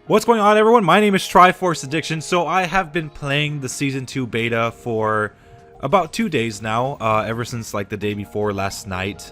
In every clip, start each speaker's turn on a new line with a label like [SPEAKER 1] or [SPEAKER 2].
[SPEAKER 1] What's going on, everyone? My name is Triforce Addiction. So I have been playing the Season 2 beta for about 2 days now, ever since like the day before last night.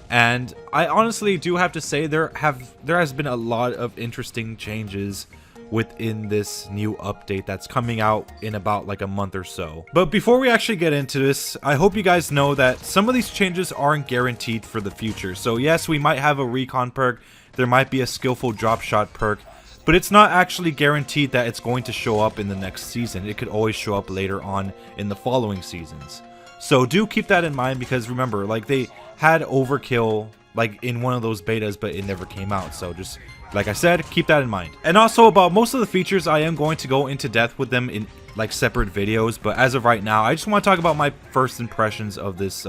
[SPEAKER 1] And I honestly do have to say there has been a lot of interesting changes within this new update that's coming out in about like a month or so. But before we actually get into this, I hope you guys know that some of these changes aren't guaranteed for the future. So yes, we might have a recon perk, there might be a skillful drop shot perk, but it's not actually guaranteed that it's going to show up in the next season. It could always show up later on in the following seasons. So do keep that in mind, because remember, like, they had overkill like in one of those betas, but it never came out. So just like I said, keep that in mind. And also about most of the features, I am going to go into depth with them in like separate videos, but as of right now, I just want to talk about my first impressions of this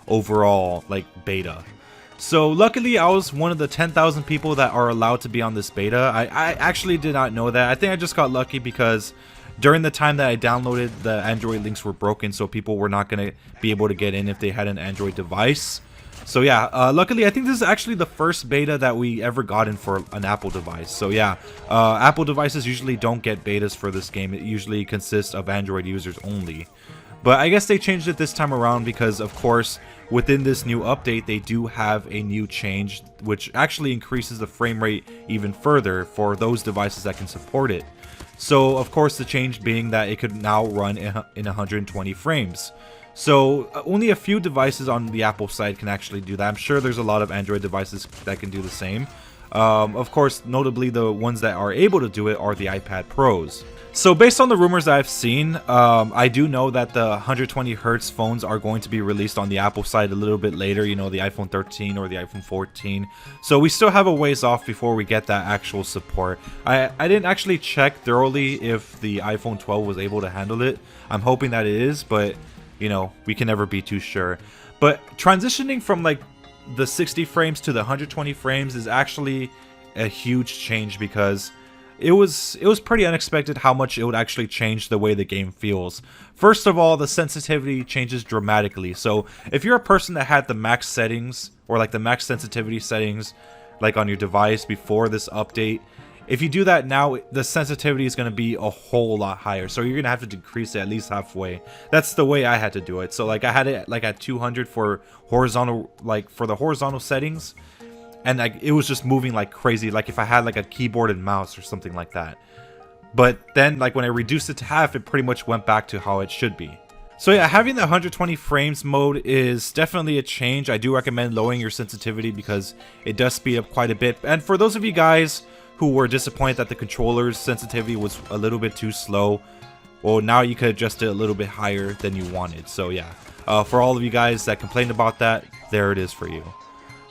[SPEAKER 1] overall like beta. So luckily, I was one of the 10,000 people that are allowed to be on this beta. I actually did not know that. I think I just got lucky because during the time that I downloaded, the Android links were broken, so people were not going to be able to get in if they had an Android device. So yeah, luckily, I think this is actually the first beta that we ever got in for an Apple device. So yeah, Apple devices usually don't get betas for this game. It usually consists of Android users only. But I guess they changed it this time around because, of course, within this new update, they do have a new change, which actually increases the frame rate even further for those devices that can support it. So, of course, the change being that it could now run in 120 frames. So, only a few devices on the Apple side can actually do that. I'm sure there's a lot of Android devices that can do the same. Of course, notably, the ones that are able to do it are the iPad Pros. So based on the rumors I've seen, I do know that the 120Hz phones are going to be released on the Apple side a little bit later, you know, the iPhone 13 or the iPhone 14. So we still have a ways off before we get that actual support. I didn't actually check thoroughly if the iPhone 12 was able to handle it. I'm hoping that it is, but, you know, we can never be too sure. But transitioning from like the 60 frames to the 120 frames is actually a huge change, because it was pretty unexpected how much it would actually change the way the game feels. First of all, the sensitivity changes dramatically. So if you're a person that had the max settings, or like the max sensitivity settings like on your device before this update, if you do that now, the sensitivity is going to be a whole lot higher. So you're going to have to decrease it at least halfway. That's the way I had to do it. So like I had it like at 200 for horizontal, like for the horizontal settings. And like it was just moving like crazy, like if I had like a keyboard and mouse or something like that. But then like when I reduced it to half, it pretty much went back to how it should be. So yeah, having the 120 frames mode is definitely a change. I do recommend lowering your sensitivity because it does speed up quite a bit. And for those of you guys who were disappointed that the controller's sensitivity was a little bit too slow, well, now you could adjust it a little bit higher than you wanted. So yeah, for all of you guys that complained about that, there it is for you.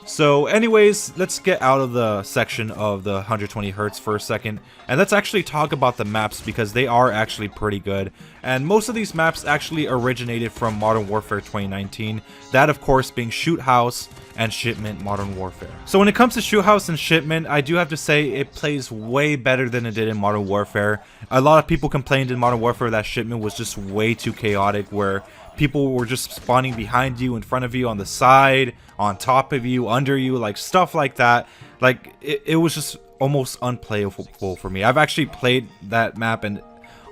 [SPEAKER 1] So anyways, let's get out of the section of the 120Hz for a second, and let's actually talk about the maps, because they are actually pretty good. And most of these maps actually originated from Modern Warfare 2019, that of course being Shoot House and Shipment Modern Warfare. So when it comes to Shoot House and Shipment, I do have to say it plays way better than it did in Modern Warfare. A lot of people complained in Modern Warfare that Shipment was just way too chaotic, where people were just spawning behind you, in front of you, on the side, on top of you, under you, like stuff like that. Like it was just almost unplayable for me. I've actually played that map, and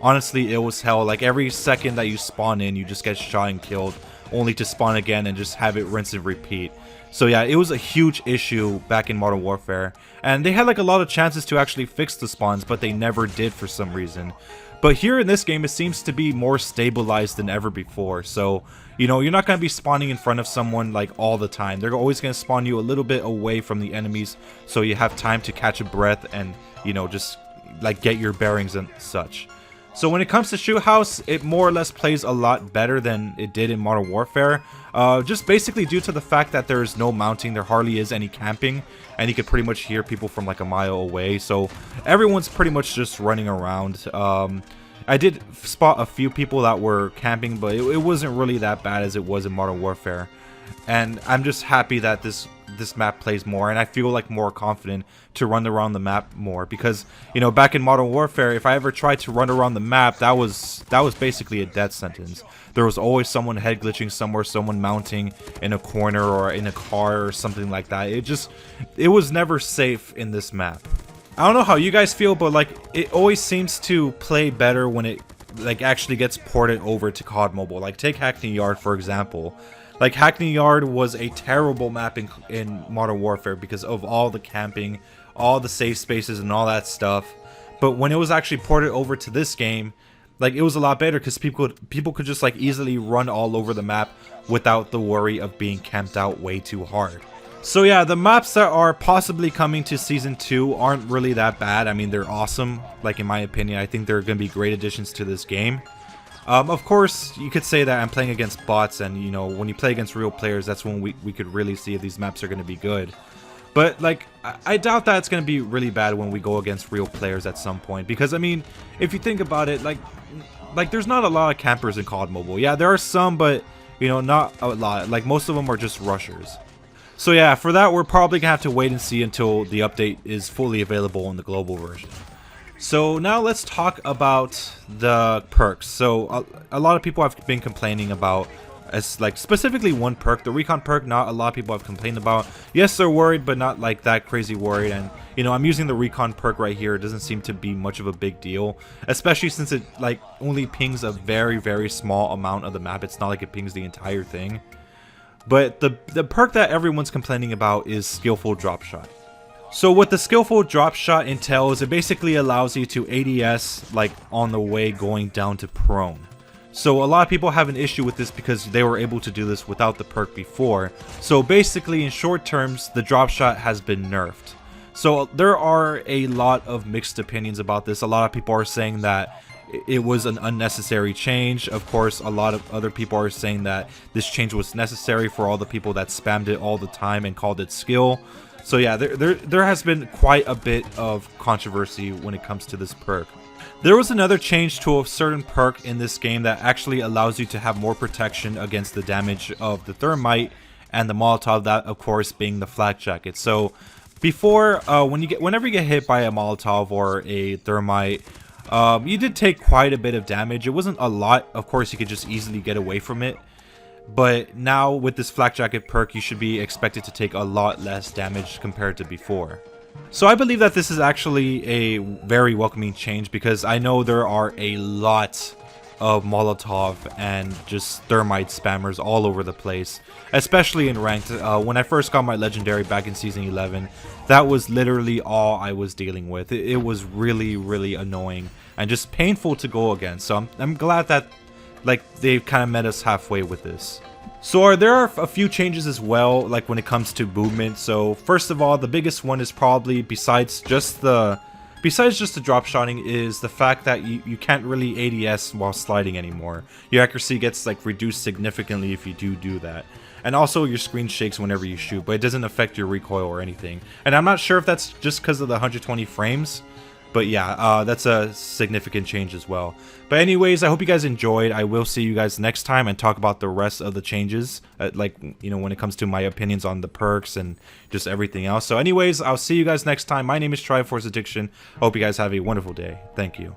[SPEAKER 1] honestly, it was hell. Like every second that you spawn in, you just get shot and killed, only to spawn again and just have it rinse and repeat. So yeah, it was a huge issue back in Modern Warfare, and they had like a lot of chances to actually fix the spawns, but they never did for some reason. But here in this game, it seems to be more stabilized than ever before. So, you know, you're not going to be spawning in front of someone like all the time. They're always going to spawn you a little bit away from the enemies, so you have time to catch a breath and, you know, just like get your bearings and such. So when it comes to Shoot House, it more or less plays a lot better than it did in Modern Warfare. Just basically due to the fact that there is no mounting, there hardly is any camping, and you can pretty much hear people from like a mile away. So everyone's pretty much just running around. I did spot a few people that were camping, but it wasn't really that bad as it was in Modern Warfare. And I'm just happy that this map plays more, and I feel like more confident to run around the map more, because, you know, back in Modern Warfare, if I ever tried to run around the map, that was basically a death sentence. There was always someone head glitching somewhere, someone mounting in a corner or in a car or something like that. It was never safe in this map. I don't know how you guys feel, but like it always seems to play better when it like actually gets ported over to COD Mobile. Like take Hackney Yard for example. Like Hackney Yard was a terrible map in Modern Warfare because of all the camping, all the safe spaces and all that stuff. But when it was actually ported over to this game, like it was a lot better because people could just like easily run all over the map without the worry of being camped out way too hard. So yeah, the maps that are possibly coming to Season 2 aren't really that bad. I mean, they're awesome, like in my opinion. I think they're going to be great additions to this game. Of course, you could say that I'm playing against bots, and you know, when you play against real players, that's when we could really see if these maps are going to be good. But like, I doubt that it's going to be really bad when we go against real players at some point. Because I mean, if you think about it, like there's not a lot of campers in COD Mobile. Yeah, there are some, but you know, not a lot. Like most of them are just rushers. So yeah, for that we're probably gonna have to wait and see until the update is fully available in the global version. So now let's talk about the perks. So a lot of people have been complaining about, as like specifically one perk, the recon perk. Not a lot of people have complained about. Yes, they're worried, but not like that crazy worried. And you know, I'm using the recon perk right here. It doesn't seem to be much of a big deal, especially since it like only pings a very small amount of the map. It's not like it pings the entire thing. But the perk that everyone's complaining about is Skillful Drop Shot. So what the Skillful Drop Shot entails, it basically allows you to ADS like on the way going down to prone. So a lot of people have an issue with this because they were able to do this without the perk before. So basically in short terms, the drop shot has been nerfed. So there are a lot of mixed opinions about this. A lot of people are saying that it was an unnecessary change. Of course, a lot of other people are saying that this change was necessary for all the people that spammed it all the time and called it skill. So yeah, there has been quite a bit of controversy when it comes to this perk. There was another change to a certain perk in this game that actually allows you to have more protection against the damage of the thermite and the Molotov, that of course being the flak jacket. So before, whenever you get hit by a Molotov or a thermite, you did take quite a bit of damage. It wasn't a lot. Of course, you could just easily get away from it. But now with this flak jacket perk, you should be expected to take a lot less damage compared to before. So I believe that this is actually a very welcoming change because I know there are a lot of Molotov and just thermite spammers all over the place, especially in ranked. When I first got my legendary back in season 11, that was literally all I was dealing with. It was really annoying and just painful to go against. So I'm glad that like they've kind of met us halfway with this. So there are a few changes as well, like when it comes to movement. So first of all, the biggest one is probably besides just the drop shotting is the fact that you can't really ADS while sliding anymore. Your accuracy gets like reduced significantly if you do that. And also your screen shakes whenever you shoot, but it doesn't affect your recoil or anything. And I'm not sure if that's just because of the 120 frames, but yeah, that's a significant change as well. But anyways, I hope you guys enjoyed. I will see you guys next time and talk about the rest of the changes, like, you know, when it comes to my opinions on the perks and just everything else. So anyways, I'll see you guys next time. My name is Triforce Addiction. I hope you guys have a wonderful day. Thank you.